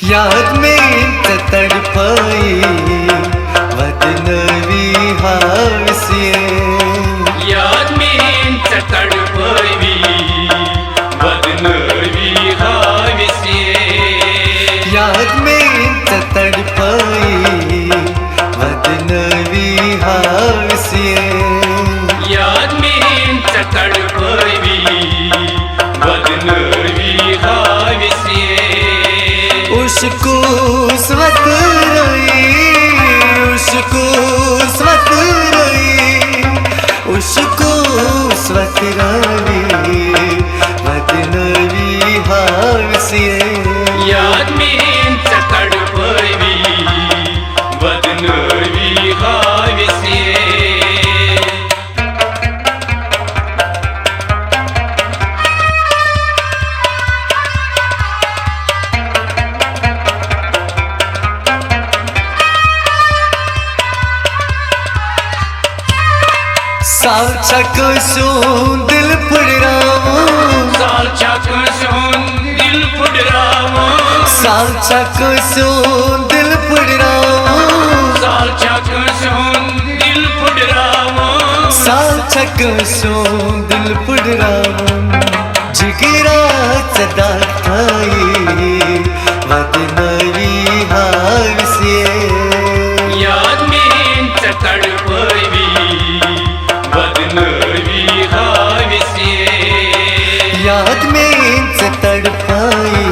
याद में तड़पाई वदनवी हावसिये, याद में तड़पाई वदनवी हावसिये, याद में तड़पाई वदनवी हावसिये, याद में तड़पाई वदनवी हावसिये। उसको स्वत रोई, उसको स्वत रोई, उसको स्वत रोई वदनवी हावसिये, याद में तड़पाई वदनवी हावसिये। साल छक सूं दिल पुड़रावो, साल छक सूं दिल पुड़रावो, साल छक सूं दिल पुड़रावो, साल छक सूं दिल पुड़रावो, साल छक सूं दिल पुड़रावो। जिगरा सदा खाई वदनवी हावसिये, याद में तड़पाई वदनवी हावसिये, याद में तड़पाई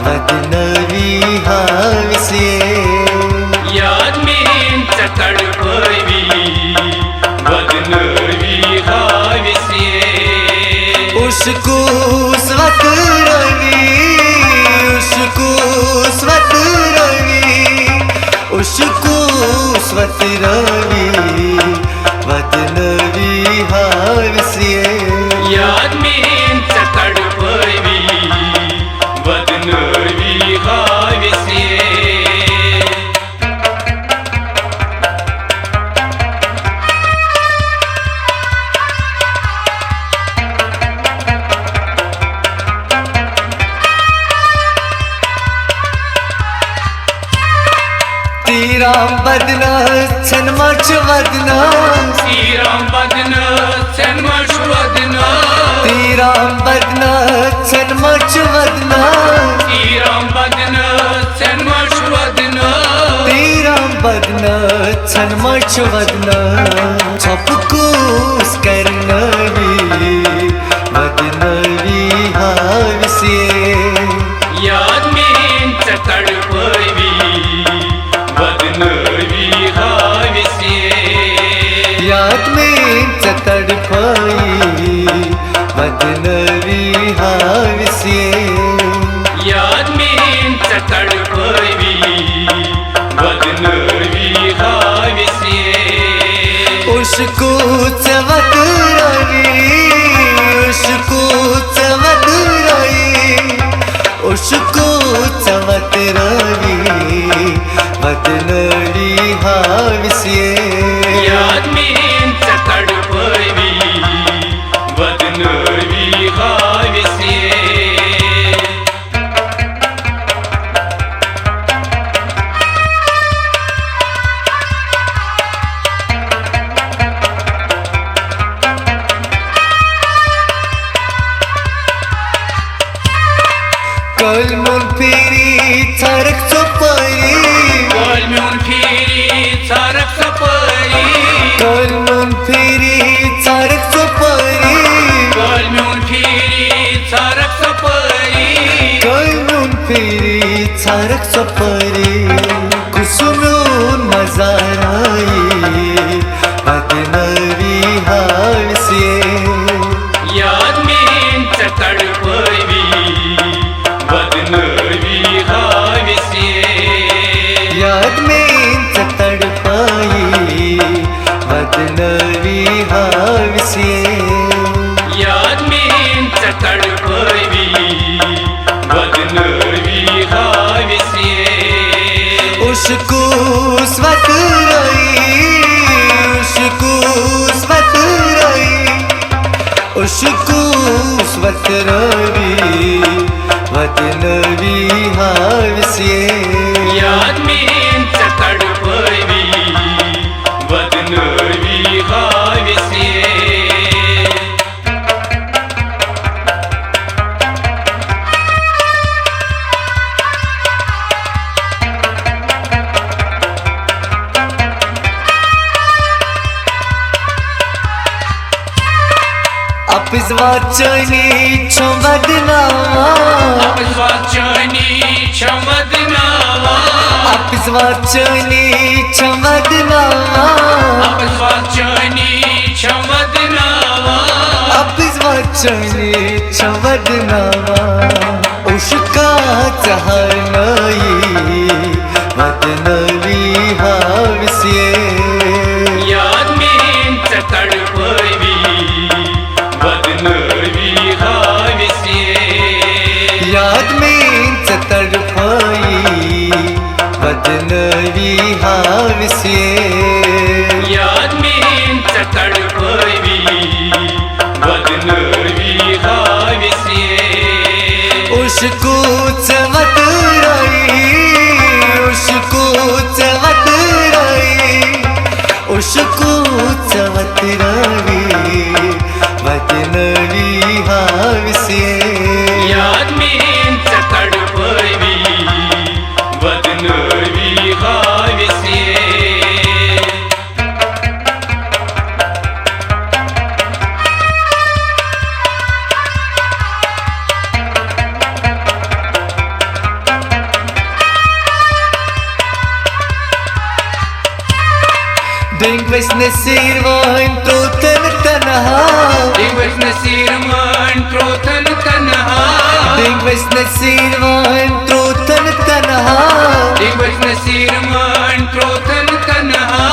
वदनवी हावसिये, याद में तड़पाई वदनवी हावसिये। उसको स्वत रवि, उसको स्वत रवि, उसको स्वत रवि वदनवी हावसिये, याद में तड़पाई वदनवी हावसिये। तीरा बदना छनमच वदना, तीरा बदना छनमच वदना, तीरा बदना छनमच वदना, तीरा बदना छनमच वदना, तीरा बदना छनमच वदना। छपकूस करनवी वदनवी हावसिये, याद में तड़पाई वदनवी हावसिये, याद में तड़पाई वदनवी हावसिये, याद में तड़पाई वदनवी हावसिये। उसको चवत रवि, उसको चवत रवि, उसको चवत रवि वदनवी हावसिये, याद में तड़पाई वदनवी हावसिये। कलमुन फिरी थरक चोपरी, कलमुन फिरी थरक चोपरी, कलमुन फिरी थरक चोपरी, कलमुन फिरी थरक चोपरी, कलमुन फिरी थरक चोपरी। कुसुमून मजाराई वदनवी हावसिये, याद में तड़पाई वदनवी हावसिये, याद में तड़पाई वदनवी हावसिये, याद में तड़पाई वदनवी हावसिये। उसको स्वत रोई, उसको स्वत रोई, उसको स्वत Ravi वदनवी हावसिये यादमींच तडपवी वदनवी हावसिये Apis vachani chomvadnava Apis vachani chomvadnava Apis vachani chomvadnava Apis vachani chomvadnava Apis vachani chomvadnava Ushka chahanai vadnavi havsiye यादमींच तडपवी वदनवी हावसिये यादमींच तडफाई वदनवी हावसिये यादमींच तडपवी वदनवी हावसिये उसको चमतराई उसको चमतराई उसको चमतराई वदनवी हावसिये यादमींच तडपवी वदनवी हावसिये Dingvis nesirvan troten tanaha Dingvis nesirman trotan tanaha Dingvis nesirvan troten tanaha Dingvis nesirman trotan tanaha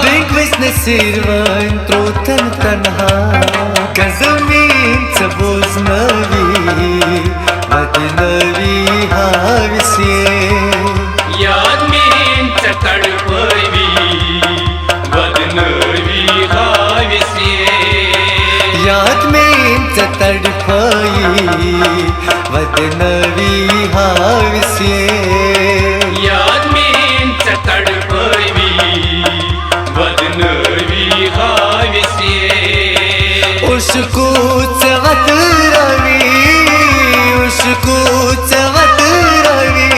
Dingvis nesirvan troten tanaha Gazamin saboznavi vadnavi havsiye यादमींच तडपवी वदनवी हावसिये यादमींच तडफाई वदनवी हावसिये यादमींच तडपवी वदनवी हावसिये उसको चवत रवि उसको चवत रवि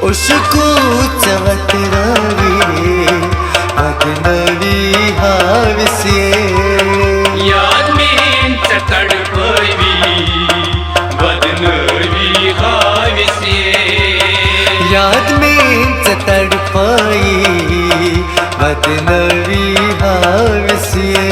उसको चवत रवि वदनवी हावसिये यादमींच तडपवी वदनवी हावसिये यादमींच तडफाई वदनवी हावसिये